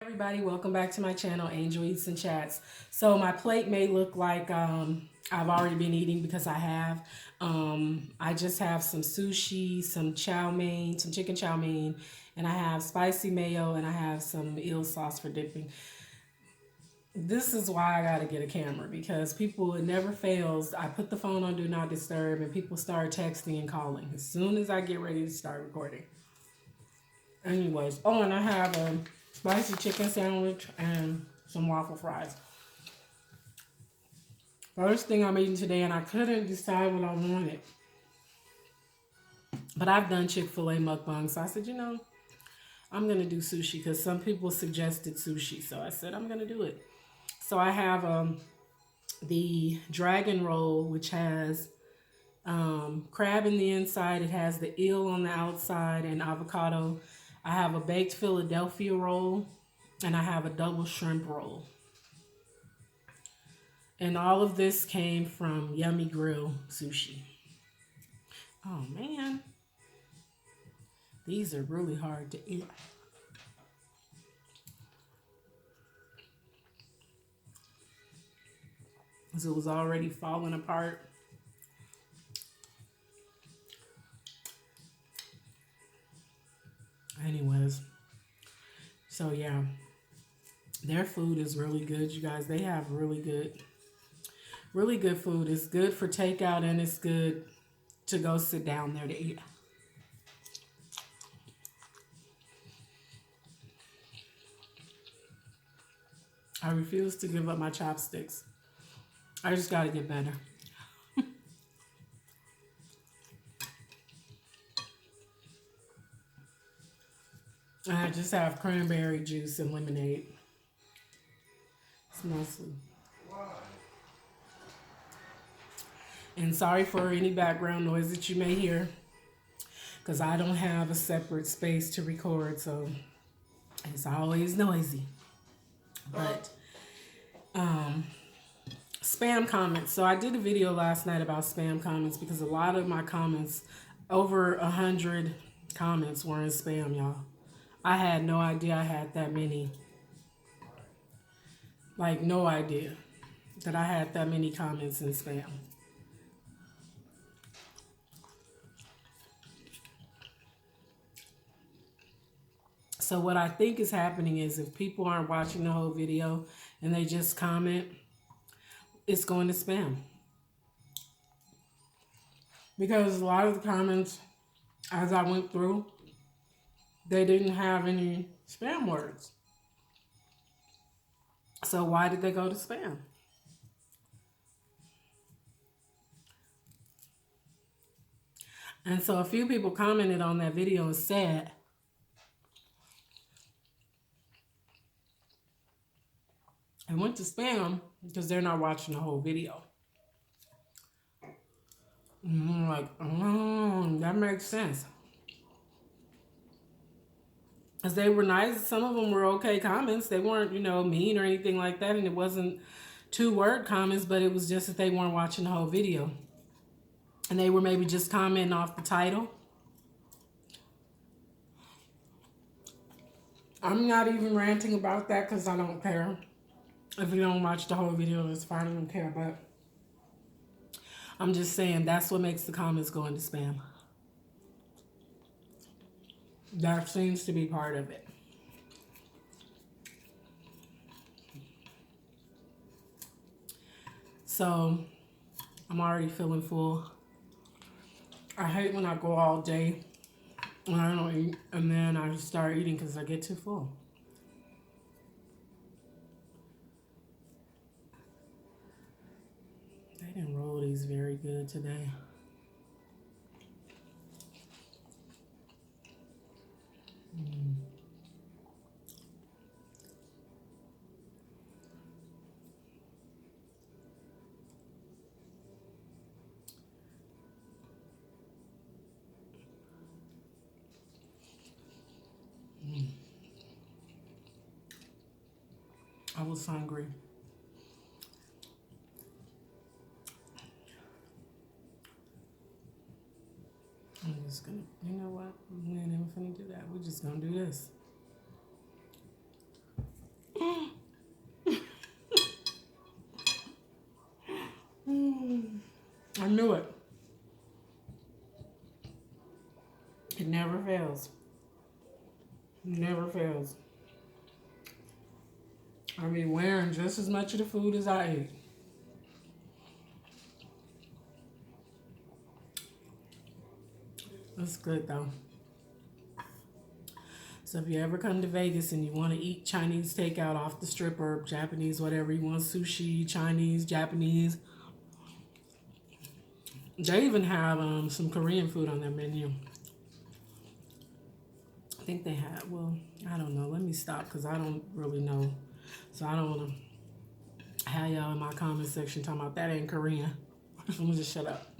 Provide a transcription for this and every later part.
Everybody, welcome back to my channel, Angel Eats and Chats. So my plate may look like I've already been eating because I have. I just have some sushi, some chow mein, some chicken chow mein, and I have spicy mayo, and I have some eel sauce for dipping. This is why I gotta get a camera, because people, it never fails. I put the phone on do not disturb and people start texting and calling as soon as I get ready to start recording. Anyways, oh, and I have a spicy chicken sandwich and some waffle fries. First thing I'm eating today, and I couldn't decide what I wanted. But I've done Chick-Fil-A mukbangs, so I said, I'm going to do sushi because some people suggested sushi. So I said, I'm going to do it. So I have the dragon roll, which has crab in the inside. It has the eel on the outside and avocado. I have a baked Philadelphia roll, and I have a double shrimp roll. And all of this came from Yummy Grill Sushi. Oh man, these are really hard to eat. Because it was already falling apart. Anyways, so yeah, their food is really good, you guys. They have really good food. It's good for takeout and it's good to go sit down there to eat. I refuse to give up my chopsticks. I just got to get better. I just have cranberry juice and lemonade. It's mostly. And sorry for any background noise that you may hear, because I don't have a separate space to record, so it's always noisy. But spam comments. So I did a video last night about spam comments because a lot of my comments, over 100 comments, were in spam, y'all. I had no idea I had that many. Like, no idea that I had that many comments in spam. So what I think is happening is, if people aren't watching the whole video and they just comment, it's going to spam. Because a lot of the comments, as I went through, they didn't have any spam words. So why did they go to spam? And so a few people commented on that video and said, I went to spam because they're not watching the whole video. And I'm like, oh, that makes sense. Because they were nice. Some of them were okay comments. They weren't, mean or anything like that. And it wasn't 2-word comments, but it was just that they weren't watching the whole video. And they were maybe just commenting off the title. I'm not even ranting about that because I don't care. If you don't watch the whole video, that's fine. I don't care. But I'm just saying that's what makes the comments go into spam. That seems to be part of it. So I'm already feeling full. I hate when I go all day when I don't eat, and then I just start eating because I get too full. They didn't roll these very good today. I was hungry. I'm just gonna, you know what? We ain't even finna do that. We're just gonna do this. I knew it. It never fails. Never fails. I be wearing just as much of the food as I eat. That's good though. So if you ever come to Vegas and you want to eat Chinese takeout off the strip or Japanese, whatever you want, sushi, Chinese, Japanese, they even have some Korean food on their menu. I think they have. Well, I don't know. Let me stop because I don't really know. So I don't want to have y'all in my comment section talking about that ain't Korean. Let me just shut up.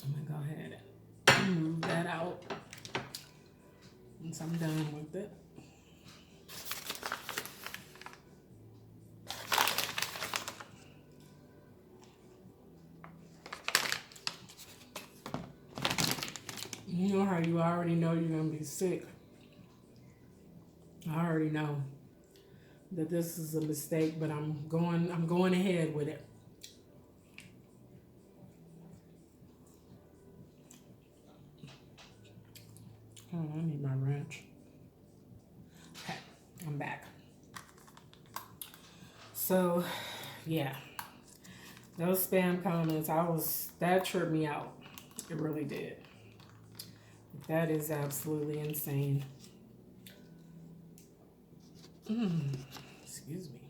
I'm going to go ahead and move that out once I'm done with it. You know how you already know you're going to be sick. I already know that this is a mistake, but I'm going ahead with it. Oh, I need my ranch. Okay, I'm back. So, yeah. Those spam comments, that tripped me out. It really did. That is absolutely insane. Excuse me.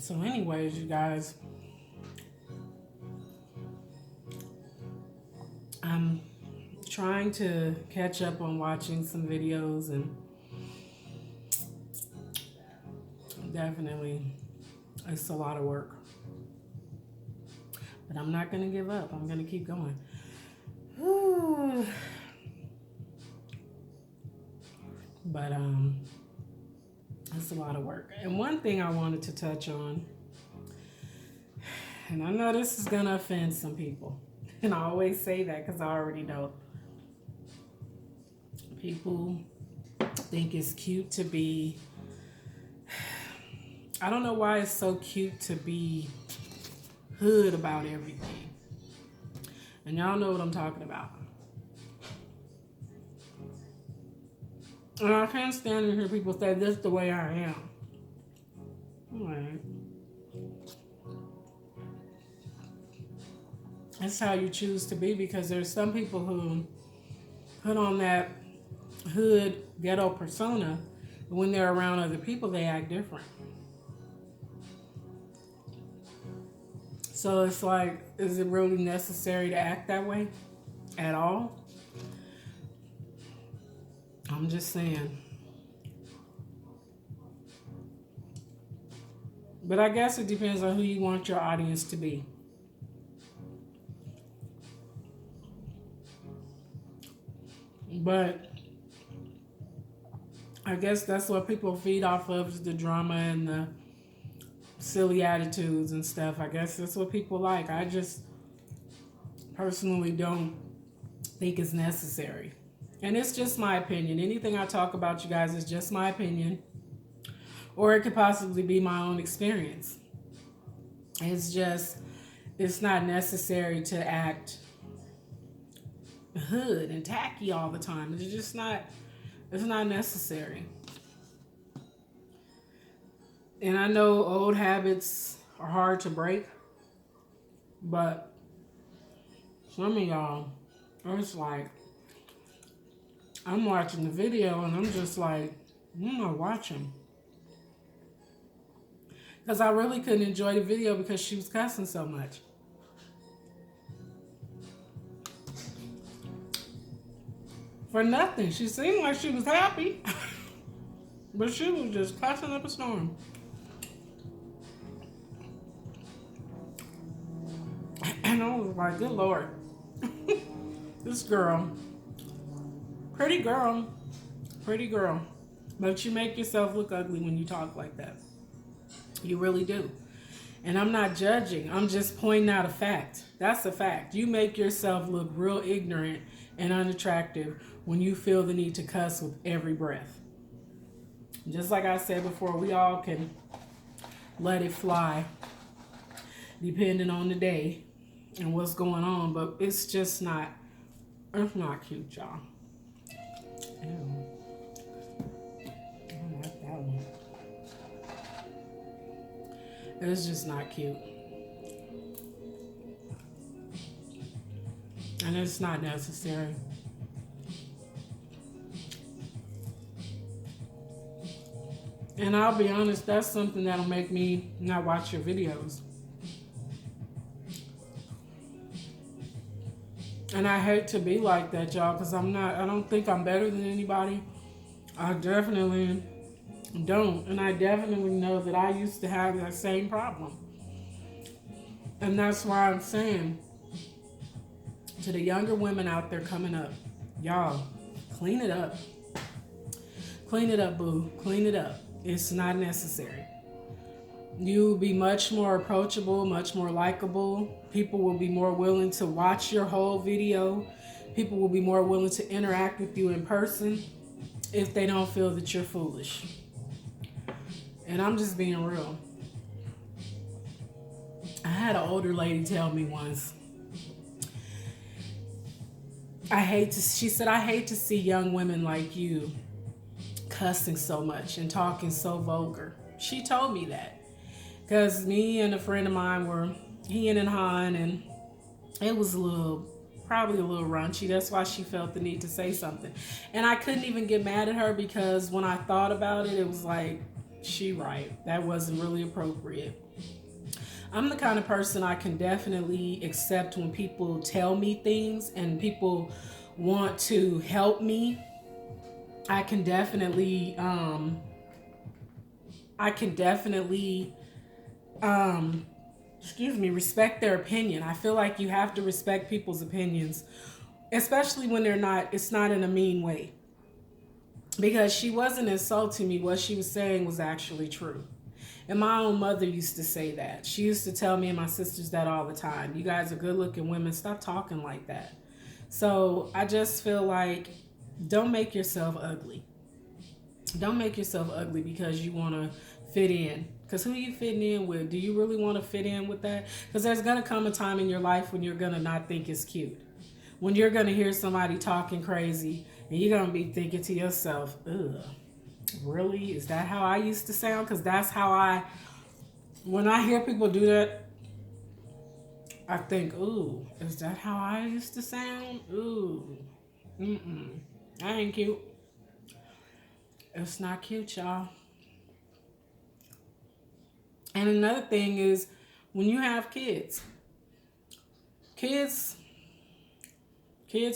So anyways, you guys, I'm trying to catch up on watching some videos, and definitely it's a lot of work. But I'm not going to give up. I'm going to keep going. But it's a lot of work. And one thing I wanted to touch on, and I know this is going to offend some people, and I always say that because I already know people think it's cute to be, I don't know why it's so cute to be hood about everything. And y'all know what I'm talking about. And I can't stand to hear people say, this is the way I am. All right. That's how you choose to be, because there's some people who put on that hood ghetto persona, but when they're around other people, they act different. So it's like, is it really necessary to act that way at all? I'm just saying. But I guess it depends on who you want your audience to be. But I guess that's what people feed off of, is the drama and the silly attitudes and stuff. I guess that's what people like. I just personally don't think it's necessary. And it's just my opinion. Anything I talk about, you guys, is just my opinion. or it could possibly be my own experience. It's not necessary to act hood and tacky all the time. It's not necessary. And I know old habits are hard to break, but some of y'all, it's like, I'm watching the video and I'm just like, I'm not watching. Because I really couldn't enjoy the video because she was cussing so much. For nothing. She seemed like she was happy, but she was just cussing up a storm. And I was like, good Lord. This girl, pretty girl, but you make yourself look ugly when you talk like that. You really do. And I'm not judging. I'm just pointing out a fact. That's a fact. You make yourself look real ignorant and unattractive when you feel the need to cuss with every breath. Just like I said before, we all can let it fly depending on the day and what's going on, but it's just not, it's not cute, y'all. Ew. I don't like that one. It's just not cute. And it's not necessary. And I'll be honest, that's something that'll make me not watch your videos. And I hate to be like that, y'all, because I don't think I'm better than anybody. I definitely don't. And I definitely know that I used to have that same problem. And that's why I'm saying to the younger women out there coming up, y'all, clean it up. Clean it up, boo. Clean it up. It's not necessary. You'll be much more approachable, much more likable. People will be more willing to watch your whole video. People will be more willing to interact with you in person if they don't feel that you're foolish. And I'm just being real. I had an older lady tell me once, she said, I hate to see young women like you cussing so much and talking so vulgar. She told me that. Because me and a friend of mine were he and hawing, and it was probably a little raunchy. That's why she felt the need to say something. And I couldn't even get mad at her because when I thought about it, it was like, she right. That wasn't really appropriate. I'm the kind of person I can definitely accept when people tell me things and people want to help me. I can definitely respect their opinion. I feel like you have to respect people's opinions, especially when it's not in a mean way. Because she wasn't insulting me. What she was saying was actually true. And my own mother used to say that. She used to tell me and my sisters that all the time. You guys are good-looking women. Stop talking like that. So I just feel like, don't make yourself ugly. Don't make yourself ugly because you want to fit in. Because who are you fitting in with? Do you really want to fit in with that? Because there's going to come a time in your life when you're going to not think it's cute. When you're going to hear somebody talking crazy and you're going to be thinking to yourself, ugh, really? Is that how I used to sound? Because that's how when I hear people do that, I think, ooh, is that how I used to sound? Ooh, that ain't cute. It's not cute, y'all. And another thing is, when you have kids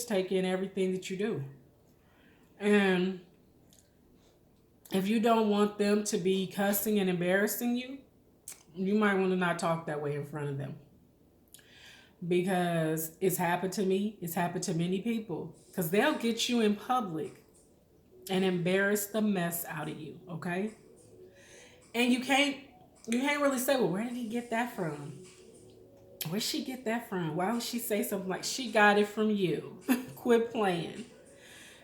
take in everything that you do. And if you don't want them to be cussing and embarrassing you, you might want to not talk that way in front of them. Because it's happened to me. It's happened to many people. Because they'll get you in public and embarrass the mess out of you, okay? And you can't really say, well, where did he get that from? Where'd she get that from? Why would she say something like, she got it from you? Quit playing.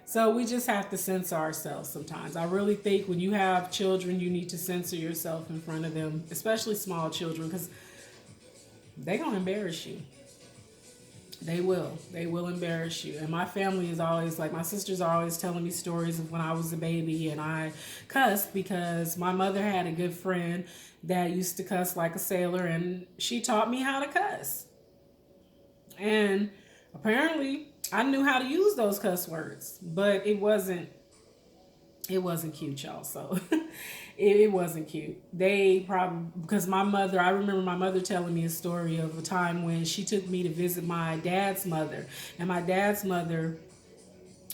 So we just have to censor ourselves sometimes. I really think when you have children, you need to censor yourself in front of them, especially small children, because they're going to embarrass you. They will. They will embarrass you. And my family is always like, my sisters are always telling me stories of when I was a baby and I cussed because my mother had a good friend that used to cuss like a sailor, and she taught me how to cuss. And apparently I knew how to use those cuss words, but it wasn't cute, y'all. So it wasn't cute. They probably, because my mother, I remember my mother telling me a story of a time when she took me to visit my dad's mother. And my dad's mother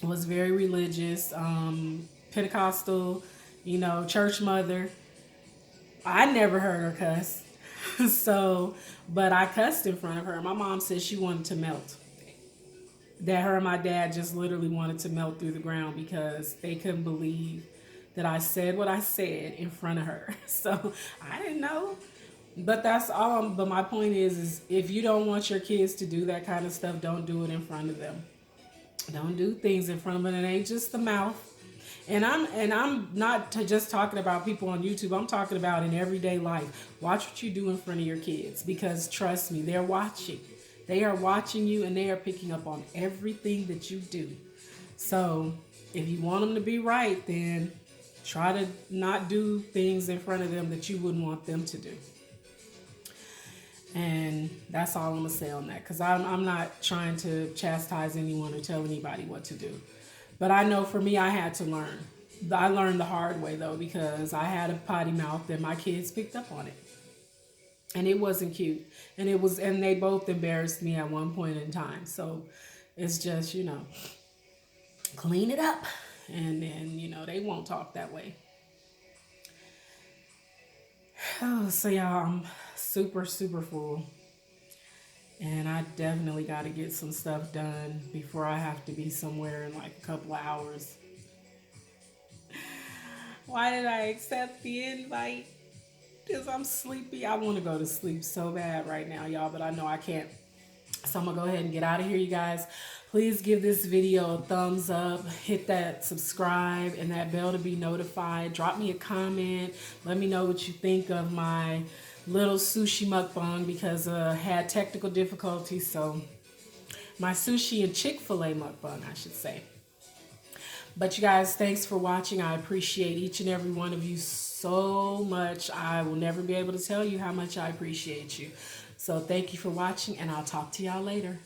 was very religious, Pentecostal, church mother. I never heard her cuss. So, but I cussed in front of her. My mom said she wanted to melt. That her and my dad just literally wanted to melt through the ground because they couldn't believe that I said what I said in front of her. So I didn't know. But that's all. But my point is if you don't want your kids to do that kind of stuff, don't do it in front of them. Don't do things in front of them. It ain't just the mouth. And I'm not just talking about people on YouTube. I'm talking about in everyday life. Watch what you do in front of your kids, because trust me, they're watching. They are watching you, and they are picking up on everything that you do. So if you want them to be right, then try to not do things in front of them that you wouldn't want them to do. And that's all I'm going to say on that, because I'm not trying to chastise anyone or tell anybody what to do. But I know for me, I had to learn. I learned the hard way, though, because I had a potty mouth and my kids picked up on it. And it wasn't cute. And they both embarrassed me at one point in time. So it's just, clean it up. And then, they won't talk that way. Oh, so y'all, I'm super, super full. And I definitely got to get some stuff done before I have to be somewhere in like a couple of hours. Why did I accept the invite? Because I'm sleepy. I want to go to sleep so bad right now, y'all, but I know I can't. So I'm going to go ahead and get out of here, you guys. Please give this video a thumbs up. Hit that subscribe and that bell to be notified. Drop me a comment. Let me know what you think of my little sushi mukbang, because I had technical difficulties. So my sushi and Chick-Fil-A mukbang, I should say. But you guys, thanks for watching. I appreciate each and every one of you so much. I will never be able to tell you how much I appreciate you. So thank you for watching, and I'll talk to y'all later.